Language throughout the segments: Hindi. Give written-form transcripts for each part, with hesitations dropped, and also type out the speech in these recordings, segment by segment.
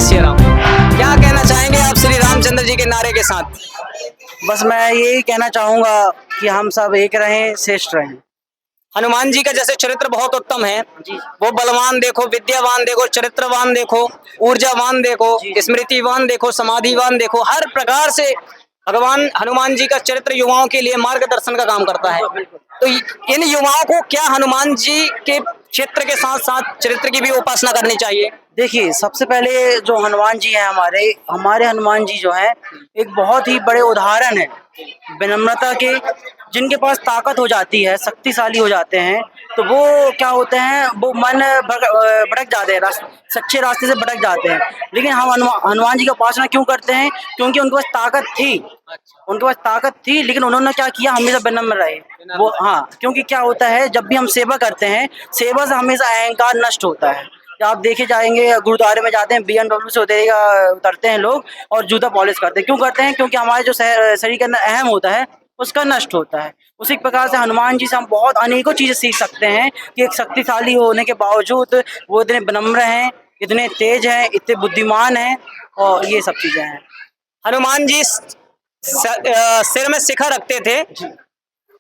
श्री राम। क्या कहना चाहेंगे आप श्री रामचंद्र जी के नारे के साथ? बस मैं यही कहना चाहूंगा कि हम सब एक रहें, श्रेष्ठ रहें। हनुमान जी का जैसे चरित्र बहुत उत्तम है, जी। वो बलवान देखो, विद्यावान देखो, चरित्रवान देखो, ऊर्जावान देखो, जी। स्मृतिवान देखो, समाधिवान देखो, हर प्रकार से भगवान हनुमान जी का चरित्र युवाओं के लिए मार्गदर्शन का काम करता है। तो इन युवाओं को क्या हनुमान जी के क्षेत्र के साथ साथ चरित्र की भी उपासना करनी चाहिए? देखिए, सबसे पहले जो हनुमान जी हैं हमारे हमारे हनुमान जी जो हैं एक बहुत ही बड़े उदाहरण है विनम्रता के। जिनके पास ताकत हो जाती है, शक्तिशाली हो जाते हैं, तो वो क्या होते हैं, वो मन भटक जाते हैं, सच्चे रास्ते से भटक जाते हैं। लेकिन हम हनुमान जी की उपासना क्यों करते हैं? क्योंकि उनके पास ताकत थी। उनके पास ताकत थी, लेकिन उन्होंने क्या किया, हमेशा विनम्र रहे। वो हाँ, क्योंकि क्या होता है, जब भी हम सेवा करते हैं, सेवा से हमेशा अहंकार नष्ट होता है। आप देखे जाएंगे, गुरुद्वारे में जाते हैं, BMW से उतरते हैं लोग और जूता पॉलिश करते हैं। क्यों करते हैं? क्योंकि हमारे जो शरीर के अंदर अहम होता है उसका नष्ट होता है। उसी प्रकार से हनुमान जी से हम बहुत अनेकों चीजें सीख सकते हैं कि एक शक्तिशाली होने के बावजूद वो इतने विनम्र हैं, इतने तेज हैं, इतने बुद्धिमान हैं, और ये सब चीजें हैं। हनुमान जी सिर में शिखा रखते थे,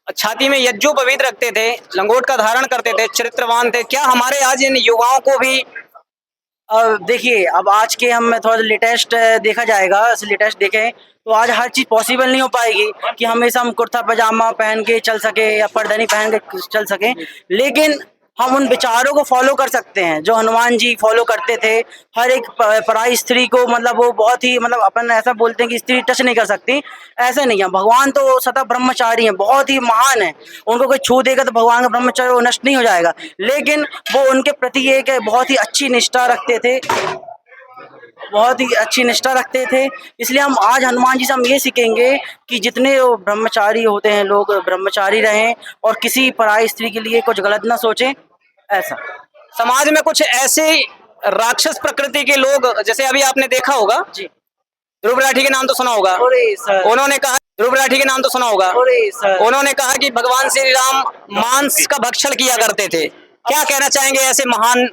छाती में यज्ञोपवीत रखते थे, लंगोट का धारण करते थे, चरित्रवान थे। क्या हमारे आज इन युवाओं को भी अब देखिए, अब आज के हम थोड़ा लेटेस्ट देखा जाएगा, लेटेस्ट देखें तो आज हर चीज़ पॉसिबल नहीं हो पाएगी कि हमेशा हम कुर्ता पजामा पहन के चल सके या पर्दानी पहन के चल सके। लेकिन हम उन विचारों को फॉलो कर सकते हैं जो हनुमान जी फॉलो करते थे। हर एक पराई स्त्री को, मतलब वो बहुत ही, मतलब अपन ऐसा बोलते हैं कि स्त्री टच नहीं कर सकती, ऐसा नहीं है। भगवान तो सदा ब्रह्मचारी हैं, बहुत ही महान है। उनको कोई छू देगा तो भगवान का ब्रह्मचर्य वो नष्ट नहीं हो जाएगा। लेकिन वो उनके प्रति एक बहुत ही अच्छी निष्ठा रखते थे, बहुत ही अच्छी निष्ठा रखते थे। इसलिए हम आज हनुमान जी से हम ये सीखेंगे कि जितने वो ब्रह्मचारी होते हैं लोग, ब्रह्मचारी रहें और किसी पराई स्त्री के लिए कुछ गलत ना सोचें। ऐसा समाज में कुछ ऐसे राक्षस प्रकृति के लोग, जैसे अभी आपने देखा होगा, जी। ध्रुव राठी के नाम तो सुना होगा। अरे सर, उन्होंने कहा, ध्रुव राठी के नाम तो सुना होगा। अरे सर, उन्होंने कहा कि भगवान श्री राम मांस का भक्षण किया करते थे। क्या कहना चाहेंगे ऐसे महान?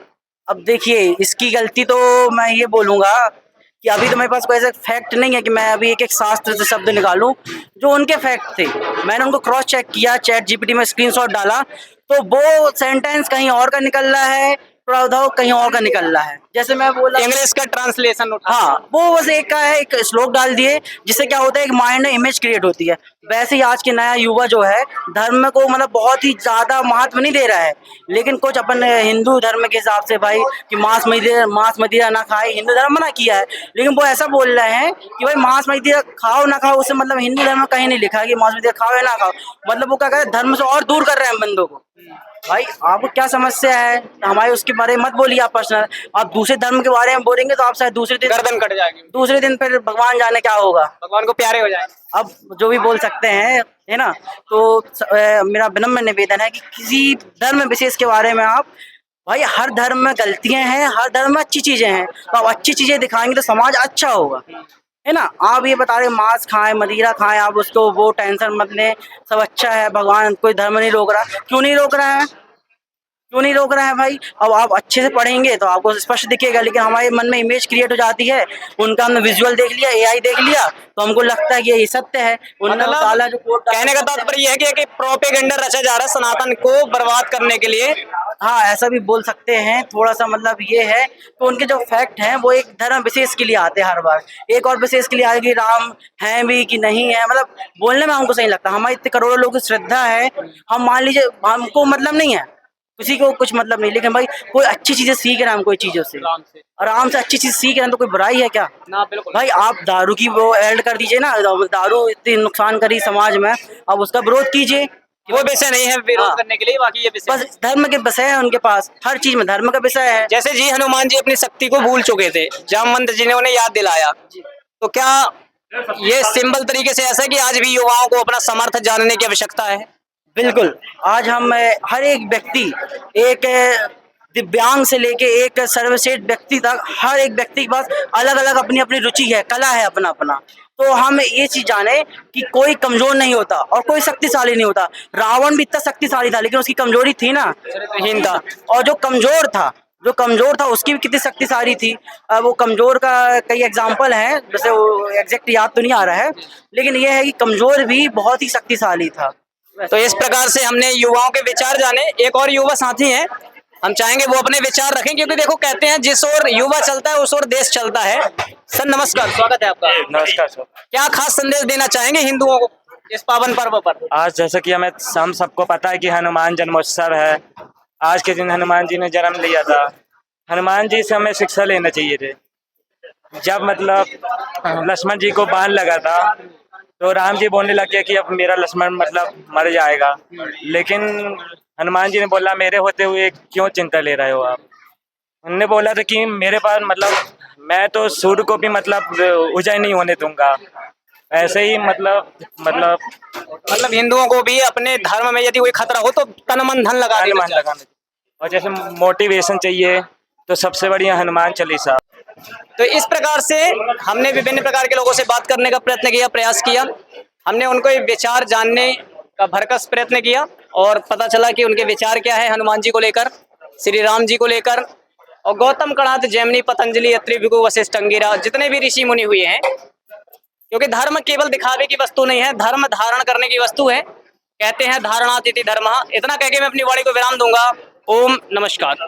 अब देखिए, इसकी गलती तो मैं ये बोलूँगा कि अभी तो मेरे पास कोई ऐसा फैक्ट नहीं है कि मैं अभी एक एक शास्त्र से शब्द निकालूं। जो उनके फैक्ट थे, मैंने उनको क्रॉस चेक किया, चैट जीपीटी में स्क्रीनशॉट डाला, तो वो सेंटेंस कहीं और का निकल रहा है, प्रावधान कहीं और का निकल रहा है। जैसे मैं बोला, इंग्लिश का ट्रांसलेशन उठा। हाँ, वो बस एक का है, एक श्लोक डाल दिए, जिससे क्या होता है, एक माइंड में इमेज क्रिएट होती है। वैसे ही आज के नया युवा जो है, धर्म को मतलब बहुत ही ज्यादा महत्व नहीं दे रहा है। लेकिन कुछ अपन हिंदू धर्म के हिसाब से भाई कि मांस मदिरा ना खाए, हिंदू धर्म मना किया है, लेकिन वो ऐसा बोल रहे हैं कि भाई मांस मदिरा खाओ ना खाओ, उससे मतलब हिंदू धर्म में कहीं नहीं लिखा है कि मांस मदिरा खाओ या ना खाओ। मतलब वो क्या कर रहे हैं, धर्म से और दूर कर रहे हैं बंदों को। भाई आपको क्या समस्या है, हमारे उसके बारे में मत बोलिए। आप पर्सनल, आप दूसरे धर्म के बारे में बोलेंगे तो आप शायद दूसरे दिन गर्दन कट जाएगी, दूसरे दिन फिर भगवान जाने क्या होगा, भगवान को प्यारे हो जाए। अब जो भी बोल सकते हैं, है ना। तो मेरा विनम्र निवेदन है कि किसी धर्म विशेष के बारे में आप, भाई हर धर्म में गलतियां हैं, हर धर्म में अच्छी चीजें हैं, तो आप अच्छी चीजें दिखाएंगे तो समाज अच्छा होगा, है ना। आप ये बता रहे मांस खाएं, मदिरा खाएं, आप उसको वो टेंशन मत लें, सब अच्छा है, भगवान कोई धर्म नहीं रोक रहा। क्यों नहीं रोक रहा है? क्यों नहीं रोक रहा है भाई? अब आप अच्छे से पढ़ेंगे तो आपको स्पष्ट दिखेगा, लेकिन हमारे मन में इमेज क्रिएट हो जाती है। उनका हमने विजुअल देख लिया, एआई देख लिया, तो हमको लगता है कि ये सत्य है। उन्होंने मतलब डाला जो कोड, कहने का तात्पर्य यह है कि प्रोपेगेंडा रचा जा रहा है सनातन को बर्बाद करने के लिए। हाँ, ऐसा भी बोल सकते हैं थोड़ा सा। मतलब ये है तो उनके जो फैक्ट हैं वो एक धर्म विशेष के लिए आते हैं हर बार, एक और विशेष के लिए आए कि राम है भी कि नहीं है, मतलब बोलने में हमको सही लगता है। हमारे इतने करोड़ों लोगों की श्रद्धा है, हम मान लीजिए हमको मतलब नहीं है, किसी को कुछ मतलब नहीं, लेकिन भाई कोई अच्छी चीजें सीख रहे हैं हम, कोई चीजों से आराम से अच्छी चीज सीख रहे हैं, तो कोई बुराई है क्या? ना, बिल्कुल। भाई आप दारू की वो ऐड कर दीजिए ना, दारू इतनी नुकसान करी समाज में, अब उसका विरोध कीजिए। वो विषय नहीं है विरोध हाँ। करने के लिए, बाकी ये विषय बस धर्म के विषय है उनके पास, हर चीज में धर्म का विषय है। जैसे जी हनुमान जी अपनी शक्ति को भूल चुके थे, जामवंत जी ने उन्हें याद दिलाया। तो क्या ये सिंपल तरीके से ऐसा है कि आज भी युवाओं को अपना समर्थ जानने की आवश्यकता है? बिल्कुल, आज हम हर एक व्यक्ति, एक दिव्यांग से लेके एक सर्वश्रेष्ठ व्यक्ति तक, हर एक व्यक्ति के पास अलग अलग अपनी अपनी रुचि है, कला है अपना अपना। तो हम ये चीज जाने कि कोई कमजोर नहीं होता और कोई शक्तिशाली नहीं होता। रावण भी इतना शक्तिशाली था, लेकिन उसकी कमजोरी थी ना, हीन था। और जो कमजोर था जो कमजोर था उसकी भी कितनी शक्तिशाली थी। वो कमजोर का कई एग्जाम्पल हैं, जैसे वो एग्जैक्ट याद तो नहीं आ रहा है, लेकिन ये है कि कमजोर भी बहुत ही शक्तिशाली था। तो इस प्रकार से हमने युवाओं के विचार जाने। एक और युवा साथी हैं, हम चाहेंगे वो अपने विचार रखें, क्योंकि देखो कहते हैं जिस ओर युवा चलता है उस ओर देश चलता है। सर नमस्कार, स्वागत है आपका। नमस्कार सर। क्या खास संदेश देना चाहेंगे हिंदुओं को इस पावन पर्व पर? आज जैसे कि हम सबको पता है कि हनुमान जन्मोत्सव है। आज के दिन हनुमान जी ने जन्म लिया था। हनुमान जी से हमें शिक्षा लेना चाहिए थे। जब मतलब लक्ष्मण जी को बाण लगा था तो राम जी बोलने लगे कि अब मेरा लक्ष्मण मतलब मर जाएगा, लेकिन हनुमान जी ने बोला मेरे होते हुए क्यों चिंता ले रहे हो आप। उन्होंने बोला था कि मेरे पास मतलब मैं तो सूर्य को भी मतलब उदय नहीं होने दूंगा। ऐसे ही मतलब हिंदुओं को भी अपने धर्म में यदि कोई खतरा हो तो तन मन धन लगा देना हनुमान लगाना। और जैसे मोटिवेशन चाहिए तो सबसे बढ़िया हनुमान चालीसा। तो इस प्रकार से हमने विभिन्न प्रकार के लोगों से बात करने का प्रयत्न किया, प्रयास किया। हमने उनको ये विचार जानने का भरकस प्रयत्न किया और पता चला कि उनके विचार क्या है हनुमान जी को लेकर, श्री राम जी को लेकर। और गौतम कणाद, जैमिनी, पतंजलि, अत्रि, भृगु, वशिष्ठ, अंगिरा, जितने भी ऋषि मुनि हुए हैं, क्योंकि धर्म केवल दिखावे की वस्तु नहीं है, धर्म धारण करने की वस्तु है। कहते हैं धारणातिथि धर्म। इतना कह के मैं अपनी वाणी को विराम दूंगा। ओम नमस्कार।